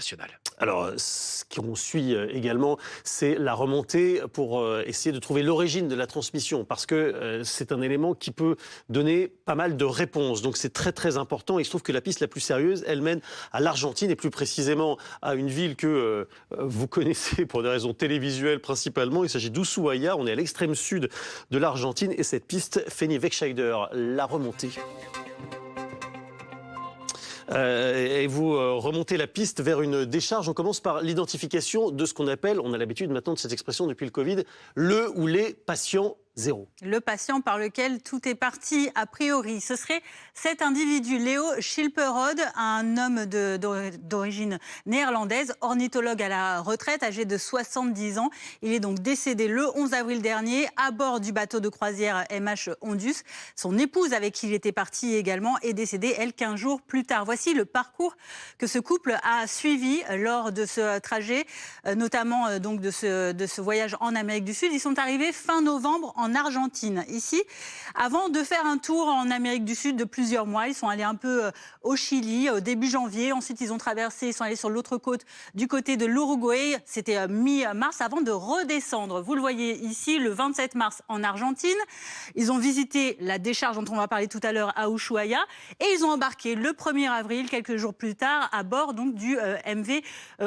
national. Alors, ce qu'on suit également, c'est la remontée pour essayer de trouver l'origine de la transmission, parce que c'est un élément qui peut donner pas mal de réponses. Donc c'est très très important. Il se trouve que la piste la plus sérieuse, elle mène à l'Argentine, et plus précisément à une ville que vous connaissez pour des raisons télévisuelles principalement. Il s'agit d'Ushuaia. On est à l'extrême sud de l'Argentine, et cette piste, Feni Wegscheider, la remontée. Et vous remontez la piste vers une décharge. On commence par l'identification de ce qu'on appelle, on a l'habitude maintenant de cette expression depuis le Covid, le ou les patients zéro. Le patient par lequel tout est parti a priori. Ce serait cet individu, Léo Schilperode, un homme d'origine néerlandaise, ornithologue à la retraite, âgé de 70 ans. Il est donc décédé le 11 avril dernier à bord du bateau de croisière MH Ondus. Son épouse, avec qui il était parti également, est décédée, elle, 15 jours plus tard. Voici le parcours que ce couple a suivi lors de ce trajet, notamment donc de ce voyage en Amérique du Sud. Ils sont arrivés fin novembre en Argentine, ici, avant de faire un tour en Amérique du Sud de plusieurs mois. Ils sont allés un peu au Chili, au début janvier. Ensuite, ils ont traversé, ils sont allés sur l'autre côte, du côté de l'Uruguay. C'était mi-mars, avant de redescendre. Vous le voyez ici, le 27 mars en Argentine. Ils ont visité la décharge dont on va parler tout à l'heure à Ushuaia. Et ils ont embarqué le 1er avril, quelques jours plus tard, à bord donc, du MV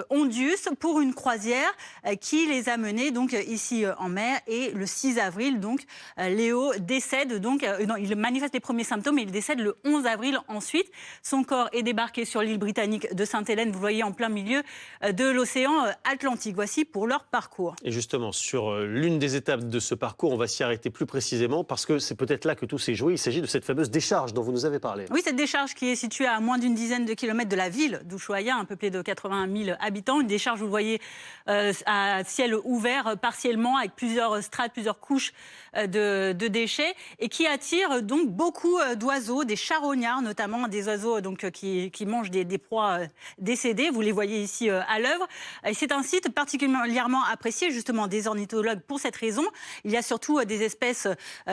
Ondus pour une croisière qui les a menés donc, ici en mer. Et le 6 avril, donc, Léo décède, non, il manifeste les premiers symptômes et il décède le 11 avril ensuite. Son corps est débarqué sur l'île britannique de Sainte-Hélène, vous voyez, en plein milieu de l'océan Atlantique. Voici pour leur parcours. Et justement, sur l'une des étapes de ce parcours, on va s'y arrêter plus précisément, parce que c'est peut-être là que tout s'est joué. Il s'agit de cette fameuse décharge dont vous nous avez parlé. Oui, cette décharge qui est située à moins d'une dizaine de kilomètres de la ville d'Ushuaia, peuplée de 80 000 habitants. Une décharge, vous le voyez, à ciel ouvert partiellement, avec plusieurs strates, plusieurs couches de déchets, et qui attire donc beaucoup d'oiseaux, des charognards notamment, des oiseaux donc, qui mangent des proies décédées. Vous les voyez ici à l'œuvre. C'est un site particulièrement apprécié justement des ornithologues pour cette raison. Il y a surtout des espèces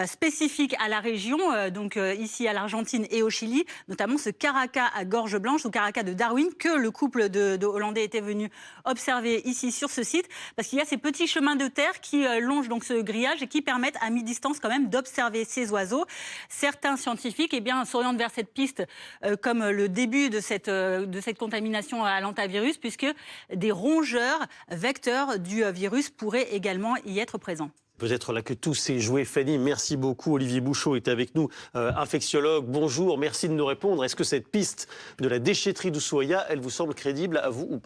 spécifiques à la région, donc ici à l'Argentine et au Chili, notamment ce caracal à gorge blanche, ou caracal de Darwin, que le couple de Hollandais était venu observer ici sur ce site, parce qu'il y a ces petits chemins de terre qui longent donc ce grillage et qui permettent à mi-distance quand même d'observer ces oiseaux. Certains scientifiques s'orientent vers cette piste comme le début de cette contamination à l'hantavirus, puisque des rongeurs vecteurs du virus pourraient également y être présents. Peut-être là que tout s'est joué. Fanny, merci beaucoup. Olivier Bouchot est avec nous, infectiologue. Bonjour, merci de nous répondre. Est-ce que cette piste de la déchetterie d'Ushuaia, elle vous semble crédible à vous ou pas ?